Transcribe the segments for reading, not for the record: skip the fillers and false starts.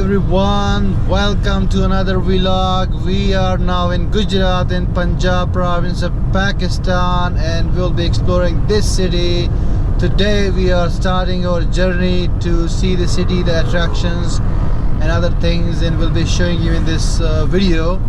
everyone, welcome to another vlog. We are now in Gujarat in Punjab province of Pakistan and we'll be exploring this city. Today we are starting our journey to see the city, the attractions and other things, and we'll be showing you in this video.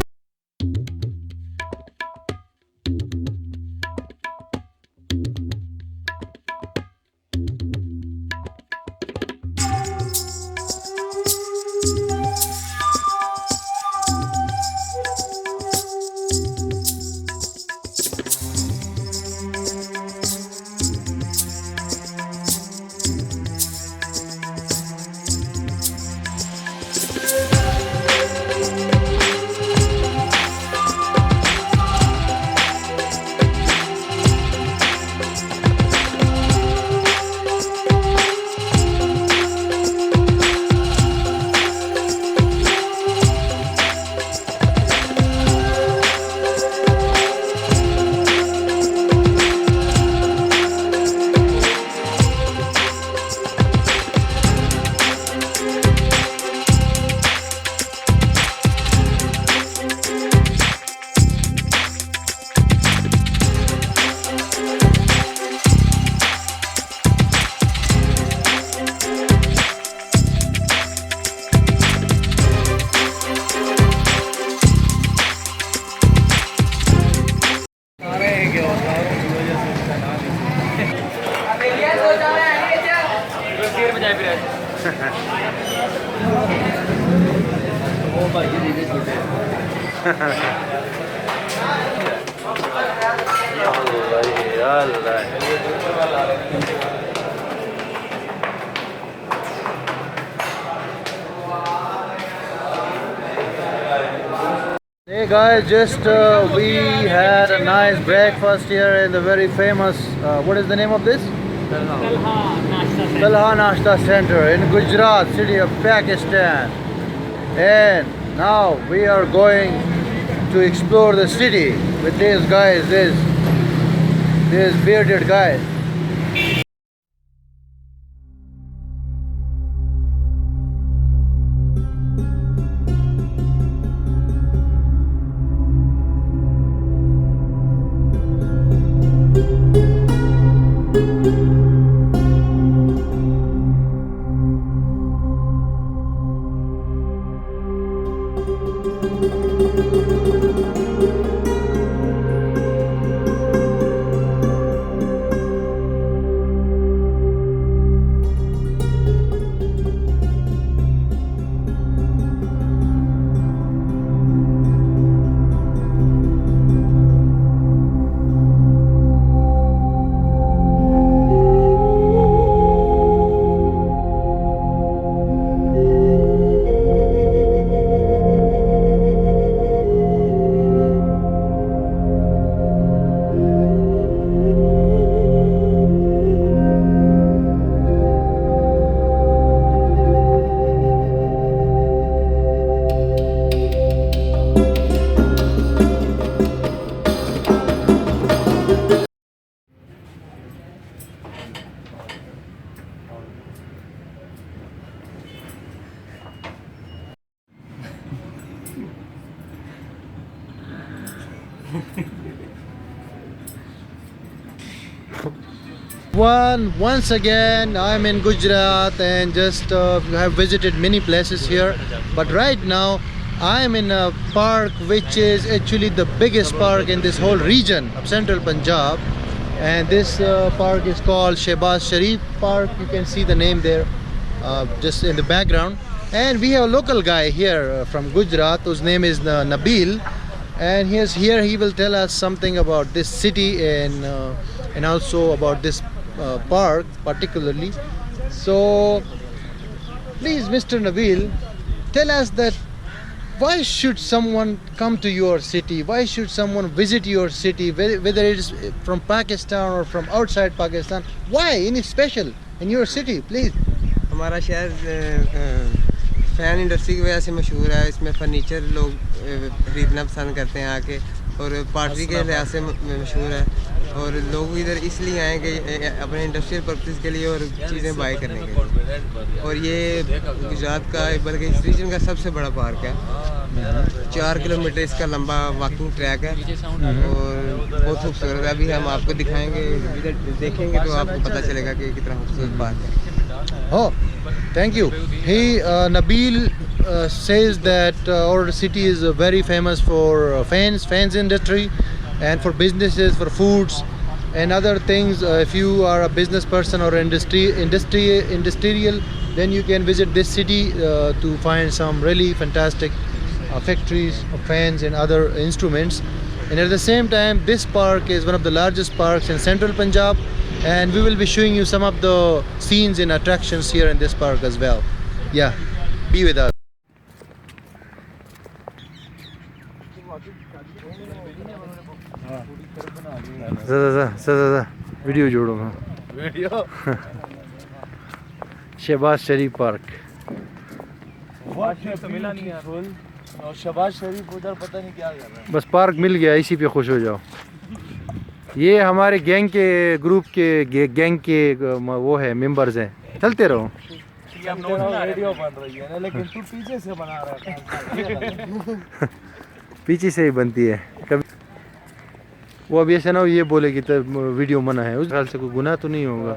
Hey guys, just we had a nice breakfast here in the very famous, what is the name of this? Talha Nashta Center in Gujarat, city of Pakistan. And now we are going to explore the city with these guys, these bearded guys. Once again I'm in Gujarat and just have visited many places here, but right now I'm in a park which is actually the biggest park in this whole region of central Punjab, and this park is called Shehbaz Sharif Park. You can see the name there just in the background, and we have a local guy here from Gujarat whose name is Nabil, and he is here. He will tell us something about this city and also about this park particularly. So please, Mr. Nabil, tell us that why should someone come to your city? Why should someone visit your city, whether it is from Pakistan or from outside Pakistan? Why any special in your city, please? हमारा शहर fan industry की वजह से मशहूर है। इसमें furniture लोग खरीदना पसंद करते हैं आके, और पार्टी के लिहाज से मशहूर है। और लोग इधर इसलिए आए कि अपने इंडस्ट्रियल पर्पज़ के लिए और चीज़ें बाय करने के लिए। और ये गुजरात का बल्कि इस रीजन का सबसे बड़ा पार्क है। 4 किलोमीटर इसका लंबा वॉकिंग ट्रैक है और बहुत खूबसूरत है। अभी हम आपको दिखाएंगे, इधर देखेंगे तो आपको पता चलेगा कि कितना खूबसूरत पार्क है। Oh, thank you. Nabil says that our city is very famous for fans industry, and for businesses, for foods and other things. If you are a business person or industrial, then you can visit this city to find some really fantastic factories of fans and other instruments. And at the same time, this park is one of the largest parks in central Punjab, and we will be showing you some of the scenes and attractions here in this park as well. Yeah, be with us. Video जोड़ो video Shahbaz शरीफ park. Shahbaz शरीफ उधर पता नहीं क्या कर रहा है। Bus park मिल गया, इसी पे खुश हो जाओ। ये हमारे गैंग के ग्रुप के गैंग के वो है, मेंबर्स हैं। चलते रहो। वीडियो बन रही है ना, लेकिन तू पीछे से बना रहा है। पीछे से ही बनती है कभी। वो अभी ऐसा ना हो ये बोले कि तो वीडियो मना है, उस ख्याल से कोई गुनाह तो नहीं होगा।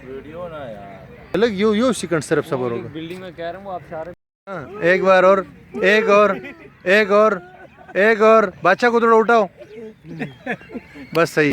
वीडियो ना यार अलग यो सिकंड सिर्फ सबर होगा। बिल्डिंग में कह रहा हूँ आप सारे। एक बार और एक और बादशाह को थोड़ा उठाओ, बस सही।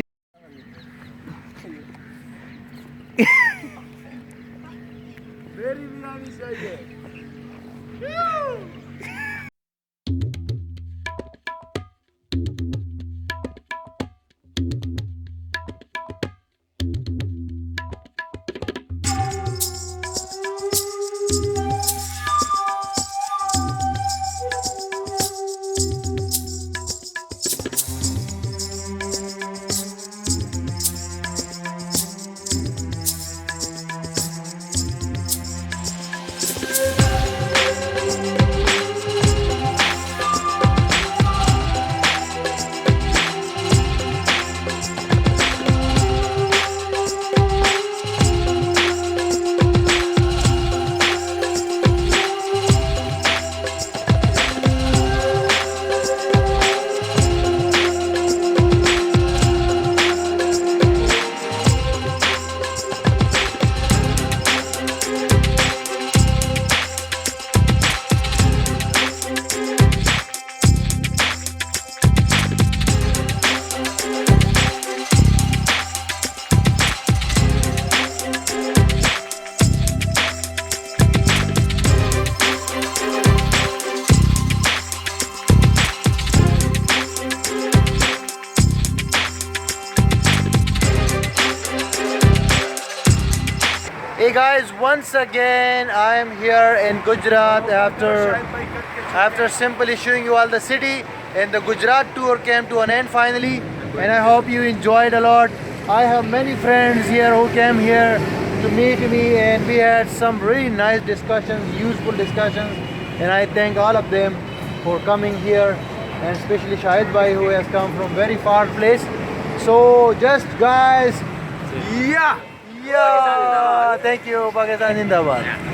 Hey guys, once again I am here in Gujarat after simply showing you all the city, and the Gujarat tour came to an end finally, and I hope you enjoyed a lot. I have many friends here who came here to meet me, and we had some really nice discussions, useful discussions, and I thank all of them for coming here, and especially Shahid Bhai who has come from very far place. So just guys, yeah, thank you, Pakistan Zindabad.